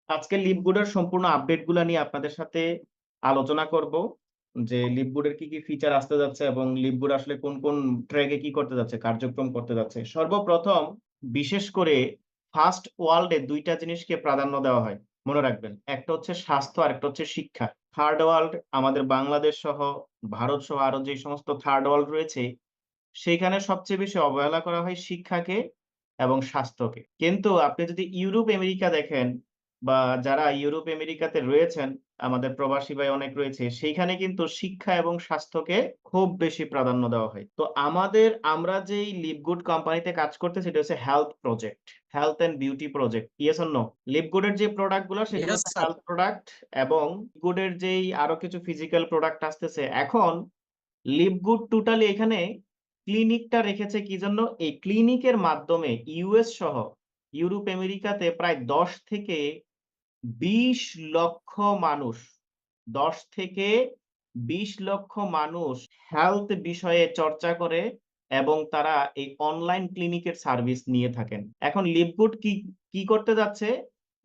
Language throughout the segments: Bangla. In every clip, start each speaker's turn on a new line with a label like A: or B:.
A: আজকে লিপগুডের সম্পূর্ণ আপডেট গুলা নিয়ে আপনাদের সাথে আলোচনা করব যে লিপগুডের কি কি ফিচার আসতে যাচ্ছে এবং লিপগুড আসলে কোন কোন ট্র্যাকে কি করতে যাচ্ছে, কার্যক্রম করতে যাচ্ছে। সর্বপ্রথম বিশেষ করে ফার্স্ট ওয়ার্ল্ডে দুইটা জিনিসকে প্রাধান্য দেওয়া হয়, মনে রাখবেন। একটা হচ্ছে স্বাস্থ্য আর একটা হচ্ছে শিক্ষা। থার্ড ওয়ার্ল্ড আমাদের বাংলাদেশ সহ ভারত সহ আরো যে সমস্ত থার্ড ওয়ার্ল্ড রয়েছে সেইখানে সবচেয়ে বেশি অবহেলা করা হয় শিক্ষাকে এবং স্বাস্থ্যকে। কিন্তু আপনি যদি ইউরোপ আমেরিকা দেখেন বা যারা ইউরোপ আমেরিকাতে রয়েছেন, আমাদের প্রবাসী ভাই অনেক রয়েছে, সেইখানে কিন্তু শিক্ষা এবং স্বাস্থ্যকে খুব বেশি প্রাধান্য দেওয়া হয়। তো আমরা যেই লিভগুড কোম্পানিতে কাজ করতেছি সেটা হচ্ছে health project, health and beauty project. Yes or no? লিভগুডের যে প্রোডাক্ট গুলো সেগুলো
B: ইয়েস
A: হচ্ছে
B: স্যার।
A: হেলথ প্রোডাক্ট এবং গুডের যেই আরো কিছু ফিজিক্যাল প্রোডাক্ট আসতেছে এখন। লিভগুড টোটালি এখানে ক্লিনিকটা রেখেছে কি জন্য? এই ক্লিনিকের মাধ্যমে ইউএস সহ ইউরোপ আমেরিকাতে প্রায় ১০ থেকে ২০ লক্ষ মানুষ, ১০ থেকে ২০ লক্ষ মানুষ হেলথ বিষয়ে চর্চা করে এবং তারা এই অনলাইন ক্লিনিকের সার্ভিস নিয়ে থাকেন। এখন লিভগুড কি করতে যাচ্ছে?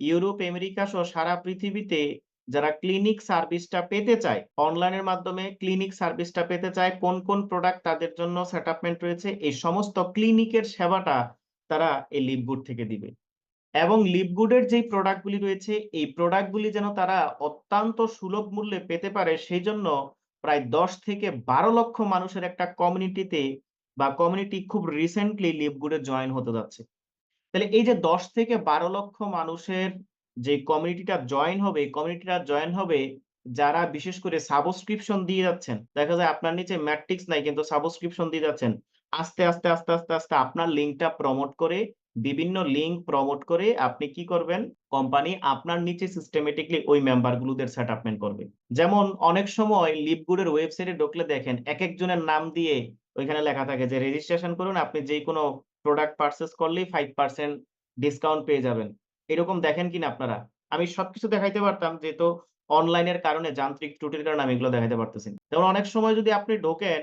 A: ইউরোপ, আমেরিকা সহ সারা পৃথিবীতে যারা ক্লিনিক সার্ভিসটা পেতে চায়, অনলাইনের মাধ্যমে ক্লিনিক সার্ভিসটা পেতে চায়, কোন প্রোডাক্ট তাদের জন্য সেটআপমেন্ট রয়েছে, এই সমস্ত ক্লিনিকের সেবাটা তারা এই লিভগুড থেকে দিবে। এবং লিভগুডের যেই প্রোডাক্ট গুলি রয়েছে, এই প্রোডাক্ট গুলি যেন তারা অত্যন্ত সুলভ মূল্যে পেতে পারে, সেইজন্য প্রায় ১০ থেকে ১২ লক্ষ মানুষের একটা কমিউনিটি খুব রিসেন্টলি লিভগুডে জয়েন হতে যাচ্ছে। তাহলে এই যে ১০ থেকে ১২ লক্ষ মানুষের যে কমিউনিটিটা জয়েন হবে, এই কমিউনিটিটা জয়েন হবে যারা বিশেষ করে সাবস্ক্রিপশন দিয়ে যাচ্ছেন। দেখা যায় আপনার নিচে ম্যাট্রিক্স নাই কিন্তু সাবস্ক্রিপশন দিয়ে যাচ্ছেন। আস্তে আস্তে আপনার লিঙ্কটা প্রমোট করে, বিভিন্ন লিঙ্ক প্রমোট করে আপনি কি করবেন? কোম্পানি আপনার নিচে সিস্টেমেটিক্যালি ওই মেম্বার গুলোদের সেটআপমেন্ট করবে। যেমন অনেক সময় লিভগুডের ওয়েবসাইটে ঢুকলে দেখেন একেকজনের নাম দিয়ে ওইখানে লেখা থাকে যে রেজিস্ট্রেশন করুন, আপনি যেকোনো প্রোডাক্ট পারচেজ করলেই 5% ডিসকাউন্ট পেয়ে যাবেন। এরকম দেখেন কিনা আপনারা? আমি সবকিছু দেখাইতে পারতাম যেহেতু অনলাইনের কারণে যান্ত্রিক ত্রুটির কারণে আমি এগুলো দেখাইতে পারতেছি না। যেমন অনেক সময় যদি আপনি ঢোকেন,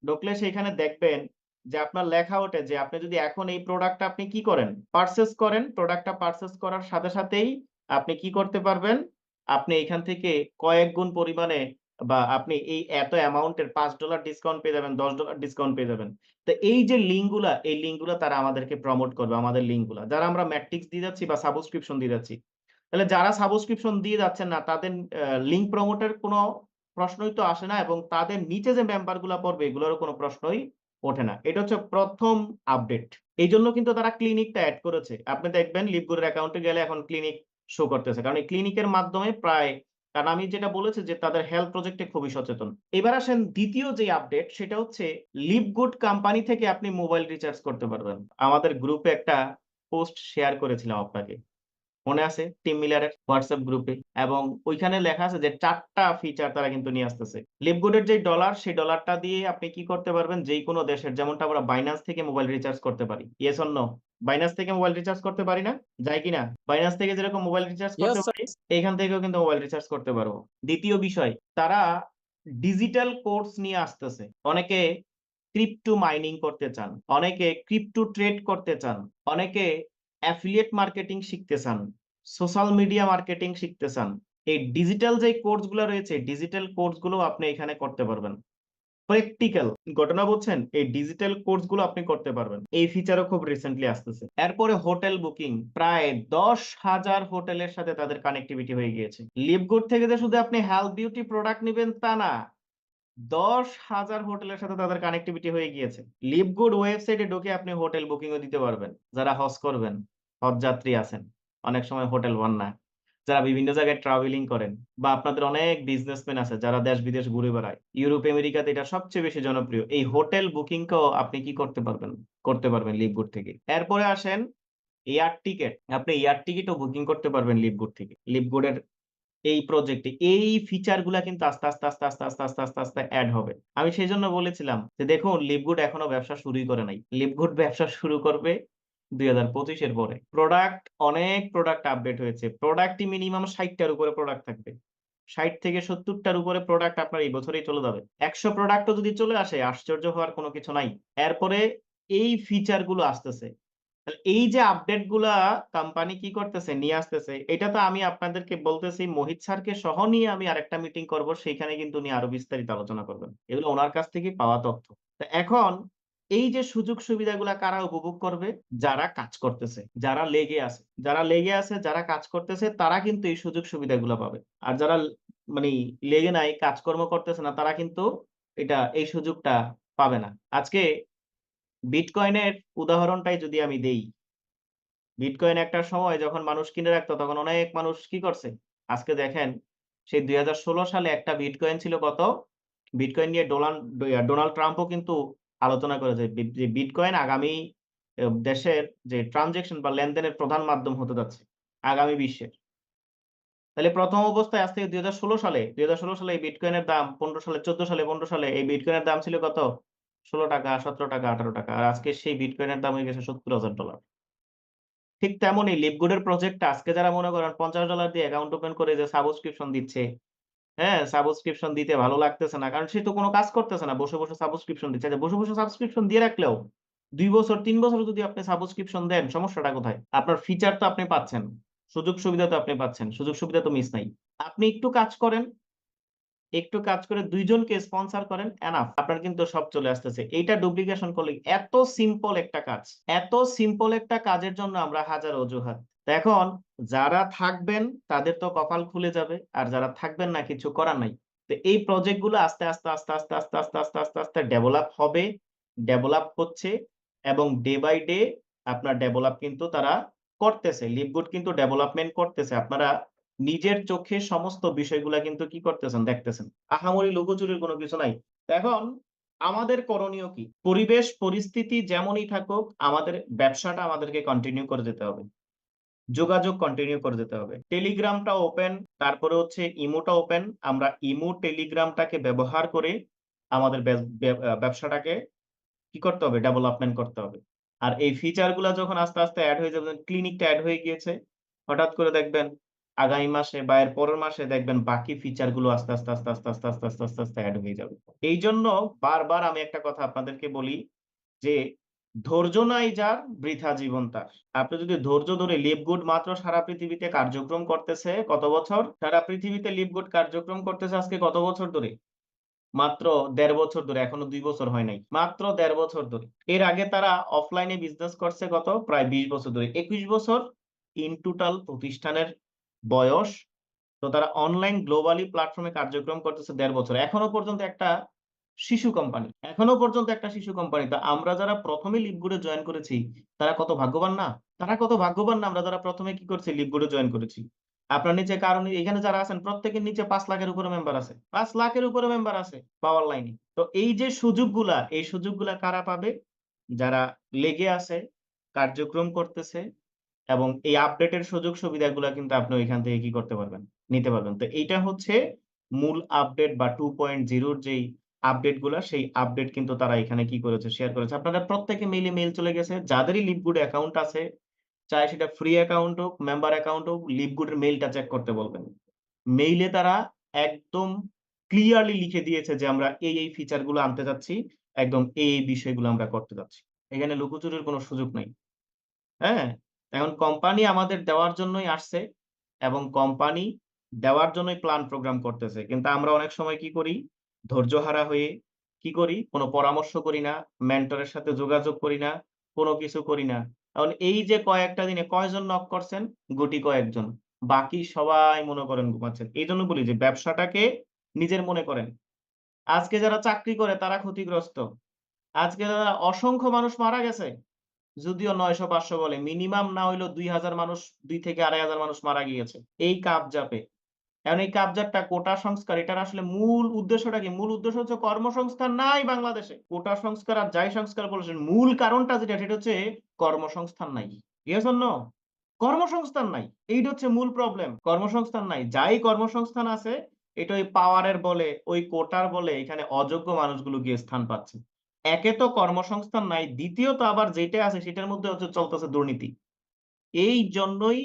A: ঢুকলে সেইখানে দেখবেন যে আপনার লেখা ওঠে যে আপনি যদি এখন এই প্রোডাক্টটা আপনি কি করেন? পারচেজ করেন, প্রোডাক্টটা পারচেজ করার সাথে সাথেই আপনি কি করতে পারবেন? আপনি এখান থেকে কয়েক গুণ পরিমাণে বা আপনি এই এত অ্যামাউন্টের $৫ ডিসকাউন্ট পেয়ে যাবেন, $১০ ডিসকাউন্ট পেয়ে যাবেন। তো এই যে লিঙ্ক গুলা, এই লিঙ্ক গুলা তারা আমাদেরকে প্রমোট করবে, আমাদের লিঙ্ক গুলা। যারা আমরা ম্যাট্রিক্স দিয়ে যাচ্ছি বা সাবস্ক্রিপশন দিয়ে যাচ্ছি। তাহলে যারা সাবস্ক্রিপশন দিয়ে যাচ্ছেন না তাদের লিঙ্ক প্রমোটের কোনো প্রশ্নই তো আসে না এবং তাদের নিচে যে মেম্বার গুলা পড়বে এগুলোরও কোনো প্রশ্নই ওঠে না। এটা হচ্ছে ১ম আপডেট। এইজন্য কিন্তু তারা ক্লিনিকটা এড করেছে। আপনি দেখবেন লিভগুডের অ্যাকাউন্টে গেলে এখন ক্লিনিক শো করতেছে। কারণ এই ক্লিনিকের মাধ্যমে কারণ আমি যেটা বলেছি যে তাদের হেলথ প্রজেক্টে খুবই সচেতন। এবার আসেন ২য় যে আপডেট সেটা হচ্ছে লিভগুড কোম্পানি থেকে আপনি মোবাইল রিচার্জ করতে পারবেন। আমাদের গ্রুপে একটা পোস্ট শেয়ার করেছিলাম আপনাকে। মনে আছে? টিম মিলারের হোয়াটসঅ্যাপ গ্রুপে এবং ওইখানে লেখা আছে যে ৪ টা ফিচার তারা কিন্তু নিয়ে আসতেছে। লিভগুডের যে ডলার সেই ডলারটা দিয়ে আপনি কি করতে পারবেন? যেকোনো দেশের যেমনটা আমরা বাইন্যান্স থেকে মোবাইল রিচার্জ করতে পারি। Yes or no? বাইন্যান্স থেকে মোবাইল রিচার্জ করতে পারি না? যায় কিনা? বাইন্যান্স থেকে যেরকম মোবাইল রিচার্জ করতে
B: ইয়েস স্যার।
A: পারি, এখান থেকেও কিন্তু মোবাইল রিচার্জ করতে পারবো। ২য় বিষয়, তারা ডিজিটাল কোর্স নিয়ে আসতেছে। অনেকে ক্রিপ্টো মাইনিং করতে চান, অনেকে ক্রিপ্টো ট্রেড করতে চান, অনেকে অ্যাফিলিয়েট মার্কেটিং শিখতে চান, সোশ্যাল মিডিয়া মার্কেটিং শিখতে চান। এই ডিজিটাল যে কোর্স গুলা রয়েছে, ডিজিটাল কোর্স গুলো আপনি এখানে করতে পারবেন। প্র্যাকটিক্যাল ঘটনা বুঝছেন? এই ডিজিটাল কোর্স গুলো আপনি করতে পারবেন। এই ফিচারও খুব রিসেন্টলি আসতেছে। এরপরে হোটেল বুকিং প্রায় ১০,০০০ হোটেলের সাথে তাদের কানেক্টিভিটি হয়ে গিয়েছে। লিভগুড থেকে যে শুধু আপনি হেলথ বিউটি প্রোডাক্ট নিবেন তা না। ১০,০০০ হোটেলের সাথে তাদের কানেক্টিভিটি হয়ে গিয়েছে। লিভগুড ওয়েবসাইটে ঢুকে আপনি হোটেল বুকিং ও দিতে পারবেন। যারা হজ করবেন, হজযাত্রী আছেন, অনেক সময় হোটেল পান না। যারা বিভিন্ন জায়গায় ট্রাভেলিং করেন বা আপনাদের অনেক বিজনেসম্যান আছে যারা দেশ-বিদেশ ঘুরে বেড়ায়। ইউরোপ, আমেরিকাতে এটা সবচেয়ে বেশি জনপ্রিয়। এই হোটেল বুকিংটাও আপনি কি করতে পারবেন? করতে পারবেন লিভগুড থেকে। এরপরে আসেন এয়ার টিকেট। আপনি এয়ার টিকেটও বুকিং করতে পারবেন লিভগুড থেকে। লিভগুডের এই প্রজেক্টে এই ফিচার গুলা কিন্তু আস্তে আস্তে এড হবে। আমি সেজন্য বলেছিলাম যে দেখুন লিভগুড এখনো ব্যবসা শুরুই করে নাই। লিভগুড ব্যবসা শুরু করবে ২০২৫ এর পরে। অনেক প্রোডাক্ট আপডেট হয়েছে। প্রোডাক্টই মিনিমাম ৬০ টার উপরে প্রোডাক্ট থাকবে। ৬০ থেকে ৭০ টার উপরে প্রোডাক্ট আপনার এই বছরেই চলে যাবে। ১০০ প্রোডাক্টও যদি চলে আসে আশ্চর্য হওয়ার কোনো কিছু নাই। এরপরে এই ফিচার গুলো আসতেছে। তাহলে এই যে আপডেট গুলা কোম্পানি কি করতেছে নিয়ে আসতেছে, এটা তো আমি আপনাদেরকে বলতেছি মোহিত স্যারকে সহ নিয়ে আমি আরেকটা মিটিং করব, সেখানে কিন্তু উনি আরো বিস্তারিত আলোচনা করবেন। এগুলো ওনার কাছ থেকেই পাওয়া তথ্য। তো এখন এই যে সুযোগ সুবিধাগুলা কারা উপভোগ করবে? যারা কাজ করতেছে, যারা লেগে আছে। যারা লেগে আছে, যারা কাজ করতেছে তারা কিন্তু এই সুযোগ সুবিধাগুলা পাবে। আর যারা মানে লেগে নাই, কাজকর্ম করতেছে না, তারা কিন্তু এই সুযোগটা পাবে না। আজকে বিটকয়েনের উদাহরণটাই যদি আমি দেই, বিটকয়েন একটা সময় যখন মানুষ কিনে রাখতো তখন অনেক মানুষ কি করছে? আজকে দেখেন সেই ২০১৬ সালে একটা বিটকয়েন ছিল কত? বিটকয়েন নিয়ে ডোনাল্ড ট্রাম্পও কিন্তু আলোচনা করেছে। যে বিটকয়েন আগামী দেশের যে ট্রান্সেকশন বা লেনদেনের প্রধান মাধ্যম হতে যাচ্ছে আগামী বিশ্বের। তাহলে ১ম অবস্থায় আজ থেকে ২০১৬ সালে এই বিটকয়েনের দাম ১৫ সালে, ১৪ সালে, ১৫ সালে এই বিটকয়েনের দাম ছিল কত? ৳১৬, ৳১৭, ৳১৮ আর আজকে সেই বিটকয়েনের দাম হয়ে গেছে $৭০,০০০। ঠিক তেমনি লিভগুডের প্রজেক্টটা আজকে যারা মনে করেন $৫০ দিয়ে অ্যাকাউন্ট ওপেন করে যে সাবস্ক্রিপশন দিচ্ছে, হ্যাঁ? সাবস্ক্রিপশন দিতে ভালো লাগতেছে না। কারণ সে তো কোন কাজ করতেছে না। বসে, বসে সাবস্ক্রিপশন দিচ্ছে। আচ্ছা বসে, বসে সাবস্ক্রিপশন দিয়ে রাখলেও ২ বছর ৩ বছর যদি আপনি সাবস্ক্রিপশন দেন সমস্যাটা কোথায়? আপনার ফিচার তো আপনি পাচ্ছেন। সুযোগ সুবিধা তো আপনি পাচ্ছেন। সুযোগ সুবিধা তো মিস নাই। আপনি একটু কাজ করেন, একটু কাজ করে ২ জনকে স্পন্সর করেন, এনাফ। আপনার কিন্তু সব চলে আসতেছে। এইটা ডুপ্লিকেশন করলে এত সিম্পল একটা কাজ। এত সিম্পল একটা কাজের জন্য আমরা হাজার অজুহাত। তো এখন যারা থাকবেন তাদের তো কপাল খুলে যাবে। আর যারা থাকবেন না কিছু করার নাই। তো এই প্রজেক্ট গুলো আস্তে, আস্তে ডেভেলপ হবে, ডেভেলপ হচ্ছে এবং ডে বাই ডে আপনার ডেভেলপ কিন্তু তারা করতেছে। লিভগুড কিন্তু ডেভেলপমেন্ট করতেছে। আপনারা নিজের চোখে সমস্ত বিষয়গুলা কিন্তু কি করতেছেন? দেখতেছেন। আহামরি লুকোচুরির কোনো কিছু নাই। এখন আমাদের করণীয় কি? পরিবেশ পরিস্থিতি যেমনই থাকুক আমাদের ব্যবসাটা আমাদেরকে কন্টিনিউ করে যেতে হবে। যোগাযোগ কন্টিনিউ করে যেতে হবে। টেলিগ্রামটা ওপেন, তারপরে হচ্ছে ইমোটা ওপেন। আমরা ইমো, টেলিগ্রামটাকে ব্যবহার করে আমাদের ব্যব ব্যব আ ব্যবসাটাকে কি করতে হবে? ডেভেলপমেন্ট করতে হবে। আর এই ফিচার গুলা যখন আস্তে, আস্তে এড হয়ে যাবে, ক্লিনিকটা এড হয়ে গিয়েছে। হঠাৎ করে দেখবেন আগামী মাসে বা এর পরের মাসে দেখবেন বাকি ফিচার গুলো আস্তে, আস্তে এড হয়ে যাবে। এইজন্য বারবার আমি একটা কথা আপনাদেরকে বলি যে, "ধৈর্য নাই যার বৃথা জীবন তার।" আপনি যদি ধৈর্য ধরে লিভগুড মাত্র সারা পৃথিবীতে কার্যক্রম করতেছে কত বছর? সারা পৃথিবীতে লিভগুড কার্যক্রম করতেছে আজকে কত বছর ধরে? মাত্র ১.৫ বছর ধরে, এখনো ২ বছর হয় নাই। মাত্র ১.৫ বছর ধরে। এর আগে তারা অফলাইনে বিজনেস করছে কত? প্রায় ২০ বছর ধরে। ২১ বছর ইন টোটাল প্রতিষ্ঠানের বয়স। তো তারা অনলাইন গ্লোবালি প্ল্যাটফর্মে কার্যক্রম করতেছে ১.৫ বছর। এখনো পর্যন্ত একটা শিশু কোম্পানি। এখনো পর্যন্ত একটা শিশু কোম্পানি। তো আমরা যারা ১ম এ লিভগুডে জয়েন করেছি, তারা কত ভাগ্যবান না? তারা কত ভাগ্যবান না আমরা যারা ১ম এ কি করছি? লিভগুডে জয়েন করেছি। আপনার নিচে কারণ এখানে যারা আছেন প্রত্যেকের নিচে ৫ লাখের উপরে মেম্বার আছে। ৫ লাখের উপরে মেম্বার আছে পাওয়ার লাইনে। তো এই যে সুযোগগুলা, এই সুযোগগুলা কারা পাবে? যারা লেগে আছে, কার্যক্রম করতেছে এবং এই আপডেটের সুযোগ সুবিধাগুলা কিন্তু আপনি ঐখান থেকে কি করতে পারবেন? নিতে পারবেন। তো এইটা হচ্ছে মূল আপডেট বা 2.0 র যেই আপডেট গুলা, সেই আপডেট কিন্তু তারা এখানে কি করেছে? শেয়ার করেছে। আপনারা প্রত্যেকে মেইল চলে গেছে। যাদেরই লিভগুড অ্যাকাউন্ট আছে, চাহে সেটা ফ্রি অ্যাকাউন্ট হোক, মেম্বার অ্যাকাউন্ট হোক, লিভগুড এর মেইলটা চেক করতে বলবেন। মেইলে তারা একদম ক্লিয়ারলি লিখে দিয়েছে যে আমরা এই ফিচার গুলো আনতে যাচ্ছি। একদম এই বিষয়গুলো আমরা করতে যাচ্ছি। এখানে লুকোচুরির কোনো সুযোগ নাই। হ্যাঁ? এখন কোম্পানি আমাদের দেওয়ার জন্যই আসছে এবং কোম্পানি দেওয়ার জন্যই প্ল্যান প্রোগ্রাম করতেছে। কিন্তু আমরা অনেক সময় কি করি? ধৈর্যহারা হয়ে কি করি? কোন পরামর্শ করি না, মেন্টরের সাথে যোগাযোগ করি না, কোন কিছু করি না। এখন এই যে কয়েকটা দিনে কয়জন নক করছেন? গুটি কয়েকজন। বাকি সবাই মনে করেন ঘুমাচ্ছেন। এইজন্য বলি যে ব্যবসাটাকে নিজের মনে করেন। আজকে যারা চাকরি করে তারা ক্ষতিগ্রস্ত। আজকে যারা অসংখ্য মানুষ মারা গেছে। যদিও ৯০০-৫০০ বলে। মিনিমাম না হইলেও ২,০০০ মানুষ ২ থেকে ২,৫০০ মানুষ মারা গিয়েছে। এই কাপজাপে। এখন এই কাপজাপটা কোটা সংস্কার এটার আসলে মূল উদ্দেশ্যটা কি? মূল উদ্দেশ্য হচ্ছে কর্মসংস্থান নাই বাংলাদেশে। কোটা সংস্কার আর যাই সংস্কার বলেছেন মূল কারণটা যেটা সেটা হচ্ছে কর্মসংস্থান নাই। Yes or no? কর্মসংস্থান নাই। এইটা হচ্ছে মূল প্রবলেম। কর্মসংস্থান নাই। যাই কর্মসংস্থান আছে এটা ওই পাওয়ারের বলে, ওই কোটার বলে এখানে অযোগ্য মানুষগুলো গিয়ে স্থান পাচ্ছে। একে তো কর্মসংস্থান নাই, দ্বিতীয়ত আবার যেটা আছে সেটার মধ্যে হচ্ছে চলতেছে দুর্নীতি। এই জন্যই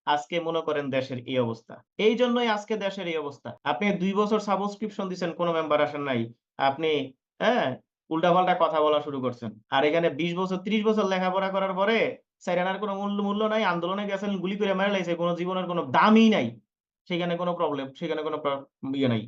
A: আজকে মনে করেন দেশের এই অবস্থা। এইজন্যই আজকে দেশের এই অবস্থা। আপনি ২ বছর সাবস্ক্রিপশন দিছেন, কোন মেম্বার আসেন নাই। আপনি হ্যাঁ, উল্টাপাল্টা কথা বলা শুরু করছেন। আর এখানে ২০ বছর ৩০ বছর লেখাপড়া করার পরে সাইরানার কোনো মূল্য নাই। আন্দোলনে গেছেন, গুলি করে মেরে লাইছে। কোনো জীবনের কোনো দামই নাই। সেখানে কোনো প্রবলেম, সেখানে কোনো ইয়ে নাই।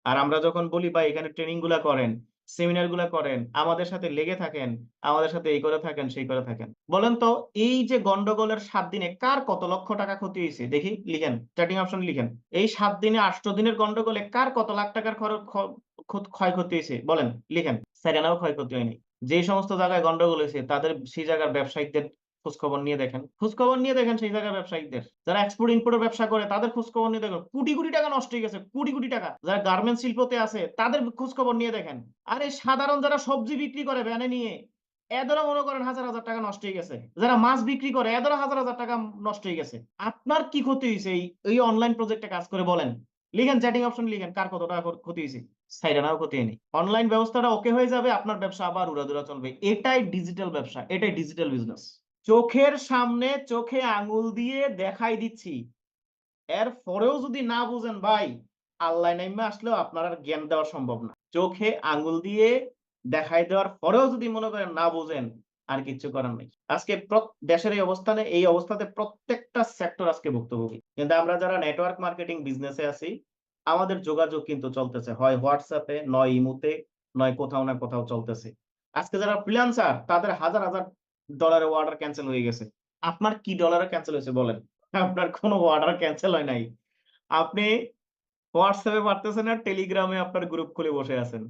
A: আর আমরা যখন বলি ভাই এখানে ট্রেনিং গুলা করেন, সেমিনার গুলা করেন, আমাদের সাথে লেগে থাকেন, আমাদের সাথে এই করে থাকেন, সেই করে থাকেন। বলেন তো এই যে গন্ডগোলের ৭ দিনে কার কত লক্ষ টাকা ক্ষতি হইছে? দেখি লিখেন। চ্যাটিং অপশন লিখেন। এই ৭ দিনে ৮ দিনের গন্ডগোলে কার কত লাখ টাকার খর খ ক্ষয়ক্ষতি হইছে? বলেন, লিখেন। সেরেনাও ক্ষয়ক্ষতি হয়নি। যেই সমস্ত জায়গায় গন্ডগোল হইছে তাদের সেই জায়গার ব্যবসায়িকদের খোঁজখবর নিয়ে দেখেন। খোঁজখবর নিয়ে দেখেন সেই জায়গার ব্যবসায়িকদের। যারা এক্সপোর্ট ইম্পোর্ট এর ব্যবসা করে তাদের খোঁজখবর নিয়ে দেখেন। কোটি, কোটি টাকা নষ্ট হয়ে গেছে। কোটি, কোটি টাকা। যারা গার্মেন্টস শিল্পতে আছে তাদের খোঁজখবর নিয়ে দেখেন। আরে সাধারণ যারা সবজি বিক্রি করে ভ্যানে নিয়ে, এদেরও মনে করেন হাজার, হাজার টাকা নষ্ট হয়ে গেছে। যারা মাছ বিক্রি করে এদেরও হাজার, হাজার টাকা নষ্ট হয়ে গেছে। আপনার কি ক্ষতি হইছে এই অনলাইন প্রজেক্টে কাজ করে বলেন? লিখেন, চ্যাটিং অপশন লিখেন কার কত টাকা ক্ষতি হইছে? ছাইড়া ক্ষতি হয়নি। অনলাইন ব্যবস্থাটা ওকে হয়ে যাবে, আপনার ব্যবসা আবার উড়াধুরা চলবে। এটাই ডিজিটাল ব্যবসা, এটাই ডিজিটাল বিজনেস। চোখের সামনে চোখে আঙুল দিয়ে দেখাই দিচ্ছি। এরপরেও যদি না বুঝেন ভাই, আল্লাহ নাইমা আসলেও আপনার আর জ্ঞান দেওয়া সম্ভব না। চোখে আঙুল দিয়ে দেখাই দেওয়ার পরেও যদি মনে করেন না বুঝেন, আর কিচ্ছু করার নাই। আজকে দেশের এই অবস্থানে, এই অবস্থাতে প্রত্যেকটা সেক্টর আজকে ভুক্তভোগী। কিন্তু আমরা যারা নেটওয়ার্ক মার্কেটিং বিজনেসে আছি, আমাদের যোগাযোগ কিন্তু চলতেছে। হয় হোয়াটসঅ্যাপে, নয় ইমোতে, নয় কোথাও না কোথাও চলতেছে। আজকে যারা ফ্রিল্যান্সার তাদের হাজার, হাজার ডলারের অর্ডার ক্যানসেল হয়ে গেছে। আপনার কি ডলারে ক্যানসেল হয়েছে বলেন? আপনার কোনো অর্ডার ক্যানসেল হয় নাই। আপনি WhatsApp এ পারতেছেন না, টেলিগ্রামে আপনার গ্রুপ খুলে বসে আছেন।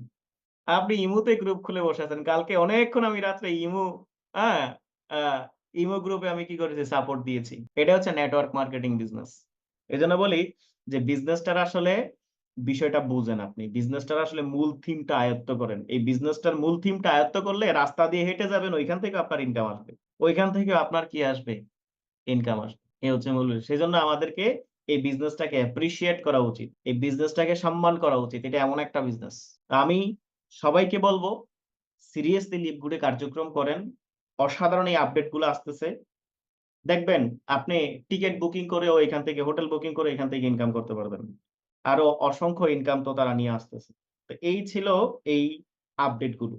A: আপনি ইমোতে গ্রুপ খুলে বসে আছেন। কালকে অনেকক্ষণ আমি রাত্রে হ্যাঁ, আ ইমো গ্রুপে আমি কি করেছি? সাপোর্ট দিয়েছি। এটা হচ্ছে নেটওয়ার্ক মার্কেটিং বিজনেস। এজন্য বলি যে বিজনেসটার আসলে বিষয়টা বুঝেন আপনি। বিজনেসটার আসলে মূল থিমটা আয়ত্ত করেন। এই বিজনেসটার মূল থিমটা আয়ত্ত করলে রাস্তা দিয়ে হেঁটে যাবেন, ওইখান থেকে আপনার ইনকাম আসবে। ওইখান থেকে আপনার কি আসবে? ইনকাম আসবে। এ হচ্ছে মূল বিষয়। সেজন্য আমাদেরকে এই বিজনেসটাকে অ্যাপ্রিশিয়েট করা উচিত। এই বিজনেসটাকে সম্মান করা উচিত। এটা এমন একটা বিজনেস। আমি সবাইকে বলব সিরিয়াসলি লিভগুডে কার্যক্রম করেন। অসাধারণ এই আপডেট গুলো আসতেছে। দেখবেন আপনি টিকেট বুকিং করেও এখান থেকে, হোটেল বুকিং করে এখান থেকে ইনকাম করতে পারবেন। আরো অসংখ্য ইনকাম তো তারা নিয়ে আসতেছে। তো এই ছিল এই আপডেট গুলো।